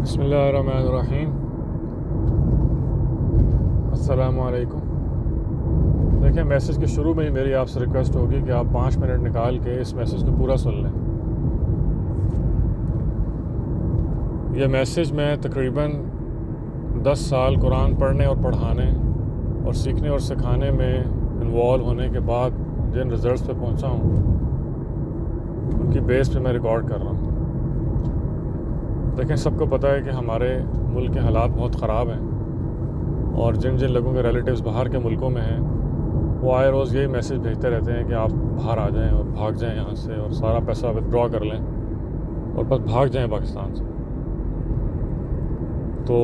بسم اللہ الرحمن الرحیم۔ السلام علیکم۔ دیکھیں، میسیج کے شروع میں ہی میری آپ سے ریکویسٹ ہوگی کہ آپ 5 منٹ نکال کے اس میسیج کو پورا سن لیں۔ یہ میسیج میں تقریباً 10 سال قرآن پڑھنے اور پڑھانے اور سیکھنے اور سکھانے میں انوالو ہونے کے بعد جن ریزلٹس پہ پہنچا ہوں ان کی بیس پہ میں ریکارڈ کر رہا ہوں۔ دیکھیں، سب کو پتہ ہے کہ ہمارے ملک کے حالات بہت خراب ہیں، اور جن جن لوگوں کے ریلیٹیوز باہر کے ملکوں میں ہیں وہ آئے روز یہی میسیج بھیجتے رہتے ہیں کہ آپ باہر آ جائیں اور بھاگ جائیں یہاں سے، اور سارا پیسہ ودرا کر لیں اور بس بھاگ جائیں پاکستان سے۔ تو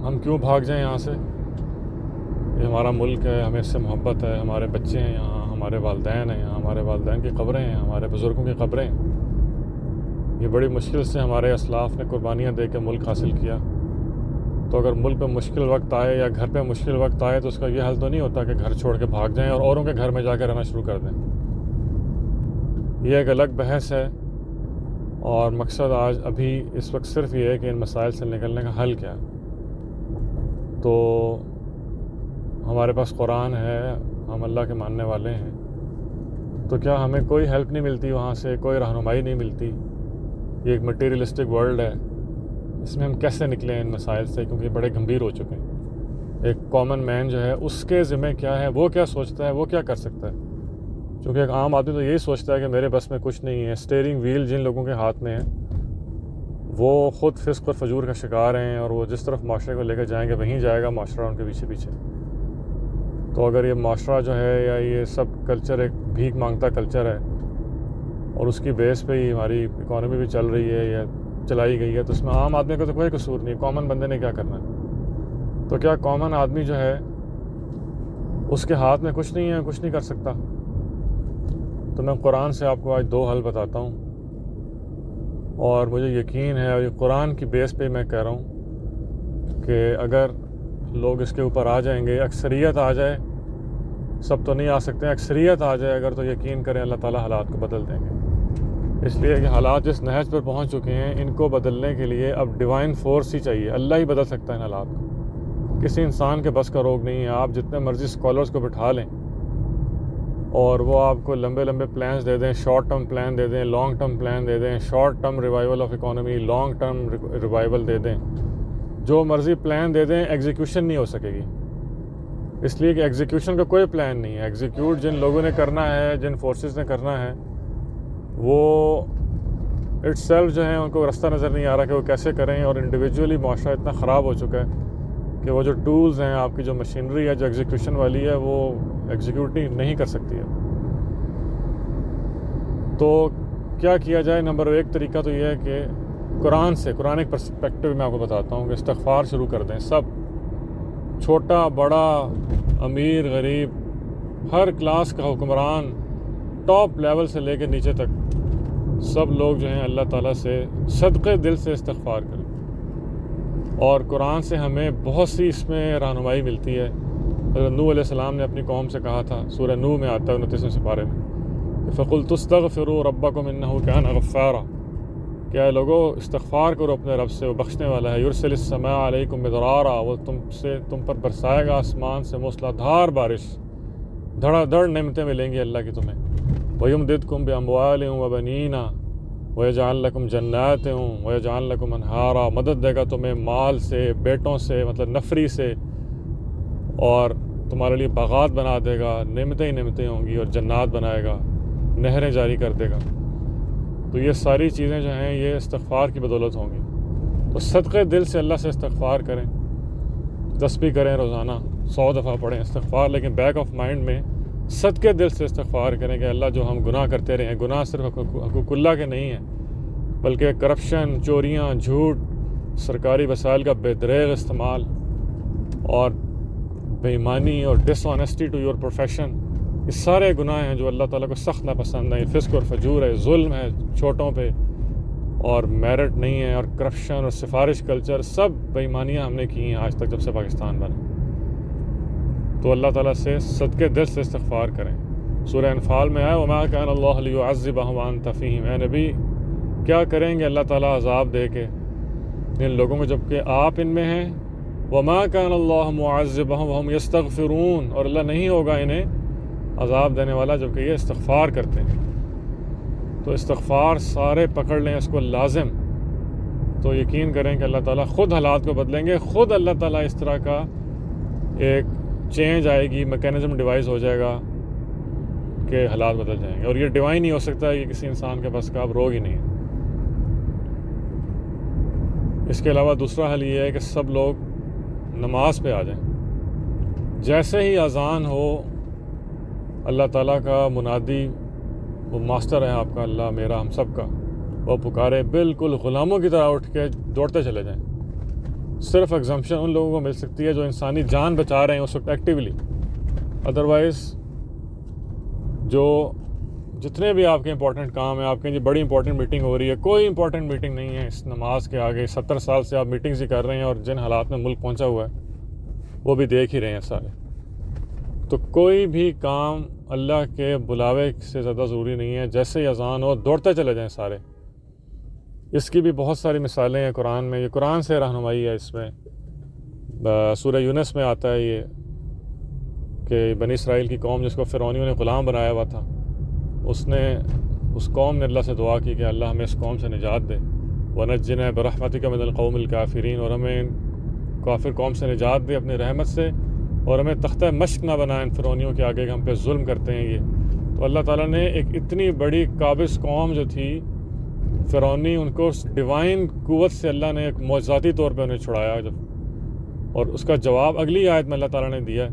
ہم کیوں بھاگ جائیں یہاں سے؟ یہ ہمارا ملک ہے، ہمیں اس سے محبت ہے، ہمارے بچے ہیں یہاں، ہمارے والدین ہیں یہاں، ہمارے والدین کی قبریں ہیں، ہمارے بزرگوں کی قبریں ہیں۔ یہ بڑی مشکل سے ہمارے اسلاف نے قربانیاں دے کے ملک حاصل کیا، تو اگر ملک پہ مشکل وقت آئے یا گھر پہ مشکل وقت آئے تو اس کا یہ حل تو نہیں ہوتا کہ گھر چھوڑ کے بھاگ جائیں اور اوروں کے گھر میں جا کے رہنا شروع کر دیں۔ یہ ایک الگ بحث ہے، اور مقصد آج ابھی اس وقت صرف یہ ہے کہ ان مسائل سے نکلنے کا حل کیا ہے۔ تو ہمارے پاس قرآن ہے، ہم اللہ کے ماننے والے ہیں، تو کیا ہمیں کوئی ہیلپ نہیں ملتی وہاں سے، کوئی رہنمائی نہیں ملتی؟ یہ ایک مٹیریلسٹک ورلڈ ہے، اس میں ہم کیسے نکلیں ان مسائل سے، کیونکہ یہ بڑے گمبھیر ہو چکے ہیں۔ ایک کامن مین جو ہے اس کے ذمہ کیا ہے، وہ کیا سوچتا ہے، وہ کیا کر سکتا ہے؟ کیونکہ ایک عام آدمی تو یہی سوچتا ہے کہ میرے بس میں کچھ نہیں ہے۔ اسٹیئرنگ ویل جن لوگوں کے ہاتھ میں ہے وہ خود فسق اور فجور کا شکار ہیں، اور وہ جس طرف معاشرے کو لے کے جائیں گے وہیں جائے گا معاشرہ ان کے پیچھے پیچھے۔ تو اگر یہ معاشرہ جو ہے یا یہ سب کلچر ایک بھیک مانگتا کلچر ہے، اور اس کی بیس پہ ہی ہماری اکانومی بھی چل رہی ہے یا چلائی گئی ہے، تو اس میں عام آدمی کا تو کوئی قصور نہیں ہے۔ کامن بندے نے کیا کرنا ہے؟ تو کیا کامن آدمی جو ہے اس کے ہاتھ میں کچھ نہیں ہے، کچھ نہیں کر سکتا؟ تو میں قرآن سے آپ کو آج 2 حل بتاتا ہوں، اور مجھے یقین ہے، اور یہ قرآن کی بیس پہ میں کہہ رہا ہوں کہ اگر لوگ اس کے اوپر آ جائیں گے، اکثریت آ جائے، سب تو نہیں آ سکتے ہیں، اکثریت آ جائے اگر، تو یقین کریں اللہ تعالیٰ حالات کو بدل دیں گے۔ اس لیے کہ حالات جس نہج پر پہنچ چکے ہیں ان کو بدلنے کے لیے اب ڈیوائن فورس ہی چاہیے۔ اللہ ہی بدل سکتا ہے ان حالات کو، کسی انسان کے بس کا روگ نہیں ہے۔ آپ جتنے مرضی اسکالرس کو بٹھا لیں اور وہ آپ کو لمبے لمبے پلانز دے دیں، شارٹ ٹرم پلان دے دیں، لانگ ٹرم پلان دے دیں، short term revival of economy, long term revival دے دیں، جو مرضی پلان دے دیں، ایگزیکیوشن نہیں ہو سکے گی۔ اس لیے کہ ایگزیکیوشن کا کوئی پلان نہیں ہے۔ ایگزیکیوٹ جن لوگوں نے کرنا ہے، جن فورسز نے کرنا ہے، وہ اٹ سیلف جو ہیں ان کو راستہ نظر نہیں آ رہا کہ وہ کیسے کریں، اور انڈیویجولی معاشرہ اتنا خراب ہو چکا ہے کہ وہ جو ٹولز ہیں، آپ کی جو مشینری ہے جو ایگزیکیوشن والی ہے، وہ ایگزیکیوٹ نہیں کر سکتی ہے۔ تو کیا کیا جائے؟ نمبر 1 طریقہ تو یہ ہے کہ قرآنک پرسپیکٹو میں آپ کو بتاتا ہوں کہ استغفار شروع کر دیں۔ سب، چھوٹا بڑا، امیر غریب، ہر کلاس کا حکمران، ٹاپ لیول سے لے کے نیچے تک، سب لوگ جو ہیں اللہ تعالیٰ سے صدقے دل سے استغفار کریں۔ اور قرآن سے ہمیں بہت سی اس میں رہنمائی ملتی ہے۔ حضرت نوح علیہ السلام نے اپنی قوم سے کہا تھا، سورہ نوح میں آتا ہے 29ویں سپارے میں، فَقُلْتُ اسْتَغْفِرُوا رَبَّكُمْ إِنَّهُ كَانَ غَفَّارًا، کہ اے لوگو استغفار کرو اپنے رب سے، وہ بخشنے والا ہے۔ يُرْسِلِ السَّمَاءَ عَلَيْكُمْ مِدْرَارًا، وہ تم پر برسائے گا آسمان سے موسلادھار بارش، دھڑا دھڑ نعمتیں ملیں گی اللہ کی تمہیں۔ وَيُمْدِدْكُمْ بِأَمْوَالٍ وَبَنِينَ وَيَجْعَلْ لَكُمْ جَنَّاتٍ وَيَجْعَلْ لَكُمْ أَنْهَارًا، مدد دے گا تمہیں مال سے، بیٹوں سے، مطلب نفری سے، اور تمہارے لیے باغات بنا دے گا، نعمتیں ہی نعمتیں ہوں گی، اور جنات بنائے گا، نہریں جاری کر دے گا۔ تو یہ ساری چیزیں جو ہیں یہ استغفار کی بدولت ہوں گی۔ تو صدقے دل سے اللہ سے استغفار کریں، تسبیح کریں، روزانہ 100 دفعہ پڑھیں استغفار، لیکن بیک آف مائنڈ میں صدقے دل سے استغفار کریں کہ اللہ جو ہم گناہ کرتے رہے ہیں، گناہ صرف حقوق اللہ کے نہیں ہیں، بلکہ کرپشن، چوریاں، جھوٹ، سرکاری وسائل کا بے دریغ استعمال، اور بے ایمانی اور ڈس آنیسٹی ٹو یور پروفیشن، یہ سارے گناہ ہیں جو اللہ تعالیٰ کو سخت ناپسند ہیں۔ فسق اور فجور ہے، ظلم ہے چھوٹوں پہ، اور میرٹ نہیں ہے، اور کرپشن اور سفارش کلچر، سب بے ایمانیاں ہم نے کی ہیں آج تک جب سے پاکستان بنا۔ تو اللہ تعالیٰ سے صدقے دل سے استغفار کریں۔ سورہ انفال میں آیا، وَمَا كَانَ اللَّهُ لِيُعَذِّبَهُمْ وَأَنْتَ فِيهِمْ، اے نبی کیا کریں گے اللہ تعالیٰ عذاب دے کے ان لوگوں کو جبکہ آپ ان میں ہیں. وما كان اللہ معذبهم وهم یستغفرون، اور اللہ نہیں ہوگا انہیں عذاب دینے والا جبکہ یہ استغفار کرتے ہیں. تو استغفار سارے پکڑ لیں اس کو لازم، تو یقین کریں کہ اللہ تعالیٰ خود حالات کو بدلیں گے. خود اللہ تعالیٰ اس طرح کا ایک چینج آئے گی، میکینزم ڈیوائز ہو جائے گا کہ حالات بدل جائیں گے. اور یہ ڈیوائن نہیں ہو سکتا، یہ کسی انسان کے بس کا اب روگ ہی نہیں ہے. اس کے علاوہ دوسرا حل یہ ہے کہ سب لوگ نماز پہ آ جائیں. جیسے ہی اذان ہو، اللہ تعالیٰ کا منادی، وہ ماسٹر ہے آپ کا، اللہ میرا ہم سب کا، وہ پکارے، بالکل غلاموں کی طرح اٹھ کے دوڑتے چلے جائیں. صرف ایگزمپشن ان لوگوں کو مل سکتی ہے جو انسانی جان بچا رہے ہیں اس وقت ایکٹیولی. ادروائز جو جتنے بھی آپ کے امپورٹنٹ کام ہیں، آپ کے بڑی امپورٹنٹ میٹنگ ہو رہی ہے، کوئی امپورٹنٹ میٹنگ نہیں ہے اس نماز کے آگے. 70 سال سے آپ میٹنگز ہی کر رہے ہیں اور جن حالات میں ملک پہنچا ہوا ہے وہ بھی دیکھ ہی رہے ہیں سارے. تو کوئی بھی کام اللہ کے بلاوے سے زیادہ ضروری نہیں ہے. جیسے ہی اذان ہو دوڑتے چلے جائیں سارے. اس کی بھی بہت ساری مثالیں ہیں قرآن میں. یہ قرآن سے رہنمائی ہے. اس میں سورہ یونس میں آتا ہے یہ کہ بنی اسرائیل کی قوم جس کو فرعونیوں نے غلام بنایا ہوا تھا، اس قوم نے اللہ سے دعا کی کہ اللہ ہمیں اس قوم سے نجات دے. وَنَجِّنَا بِرَحْمَتِكَ مِنَ الْقَوْمِ الْكَافِرِينَ، اور ہمیں کافر قوم سے نجات دے اپنی رحمت سے، اور ہمیں تختہ مشق نہ بنائیں فرعونیوں کے آگے کہ ہم پہ ظلم کرتے ہیں یہ. تو اللہ تعالیٰ نے ایک اتنی بڑی قابض قوم جو تھی فرعونی، ان کو ڈیوائن قوت سے اللہ نے ایک معجزاتی طور پہ انہیں چھڑایا. اور اس کا جواب اگلی آیت میں اللہ تعالیٰ نے دیا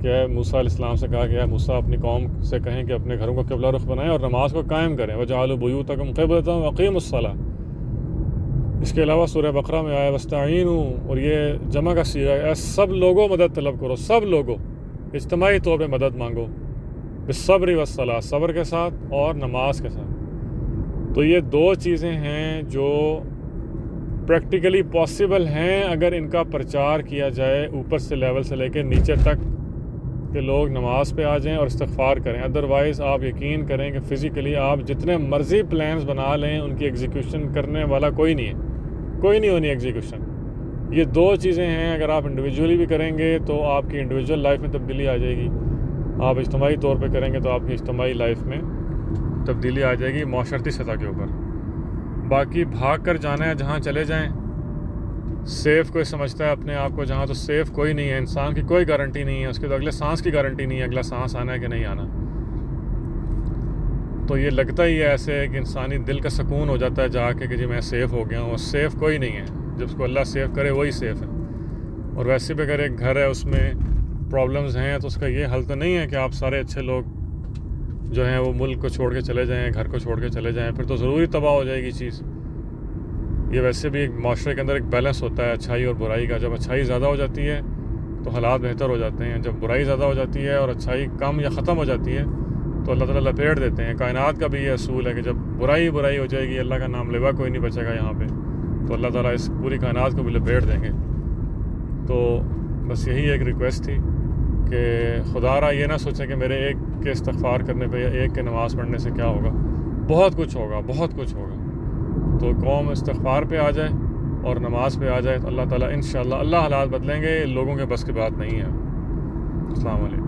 کہ موسیٰ علیہ السلام سے کہا کہ موسیٰ اپنی قوم سے کہیں کہ اپنے گھروں کو قبلہ رخ بنائیں اور نماز کو قائم کریں. وَجَعَلُوا بُيُوتَكُمْ قِبْلَةً وَأَقِيمُوا الصَّلَاةَ. اس کے علاوہ سورہ بقرہ میں آیا وَاسْتَعِينُوا، اور یہ جمع کا صیغہ ہے، سب لوگوں مدد طلب کرو، سب لوگوں اجتماعی طور پہ مدد مانگو. بالصبر والصلاۃ، صبر کے ساتھ اور نماز کے ساتھ. تو یہ دو چیزیں ہیں جو پریکٹیکلی پاسبل ہیں اگر ان کا پرچار کیا جائے اوپر سے لیول سے لے کے نیچے تک، کہ لوگ نماز پہ آ جائیں اور استغفار کریں. ادروائز آپ یقین کریں کہ فزیکلی آپ جتنے مرضی پلانز بنا لیں ان کی ایگزیکیوشن کرنے والا کوئی نہیں ہے، کوئی نہیں ہونی ایگزیکیوشن. یہ دو چیزیں ہیں، اگر آپ انڈیویجولی بھی کریں گے تو آپ کی انڈیویجول لائف میں تبدیلی آ جائے گی، آپ اجتماعی طور پہ کریں گے تو آپ کی اجتماعی لائف میں تبدیلی آ جائے گی معاشرتی سطح کے اوپر. باقی بھاگ کر جانا ہے جہاں چلے جائیں. سیف کوئی سمجھتا ہے اپنے آپ کو جہاں، تو سیف کوئی نہیں ہے. انسان کی کوئی گارنٹی نہیں ہے، اس کے تو اگلے سانس کی گارنٹی نہیں ہے اگلا سانس آنا ہے کہ نہیں آنا. تو یہ لگتا ہی ہے ایسے کہ انسانی دل کا سکون ہو جاتا ہے جا کے کہ جی میں سیف ہو گیا ہوں. سیف کوئی نہیں ہے، جب اس کو اللہ سیف کرے وہی سیف ہے. اور ویسے بھی اگر ایک گھر ہے اس میں پرابلمز ہیں تو اس کا یہ حل تو نہیں ہے کہ آپ سارے اچھے لوگ جو ہیں وہ ملک کو چھوڑ کے چلے جائیں، گھر کو چھوڑ کے چلے جائیں، پھر تو ضروری تباہ ہو جائے گی چیز. یہ ویسے بھی ایک معاشرے کے اندر ایک بیلنس ہوتا ہے اچھائی اور برائی کا. جب اچھائی زیادہ ہو جاتی ہے تو حالات بہتر ہو جاتے ہیں، جب برائی زیادہ ہو جاتی ہے اور اچھائی کم یا ختم ہو جاتی ہے تو اللہ تعالیٰ لپیٹ دیتے ہیں. کائنات کا بھی یہ اصول ہے کہ جب برائی ہو جائے گی، اللہ کا نام لیوا کوئی نہیں بچے گا یہاں پہ، تو اللہ تعالیٰ اس پوری کائنات کو بھی لپیٹ دیں گے. تو بس یہی ایک ریکویسٹ تھی کہ خدا را یہ نہ سوچیں کہ میرے ایک کے استغفار کرنے پہ یا ایک کے نماز پڑھنے سے کیا ہوگا. بہت کچھ ہوگا، بہت کچھ ہوگا. تو قوم استغفار پہ آ جائے اور نماز پہ آ جائے تو اللہ تعالیٰ انشاءاللہ اللہ حالات بدلیں گے. لوگوں کے بس کی بات نہیں ہے. السلام علیکم.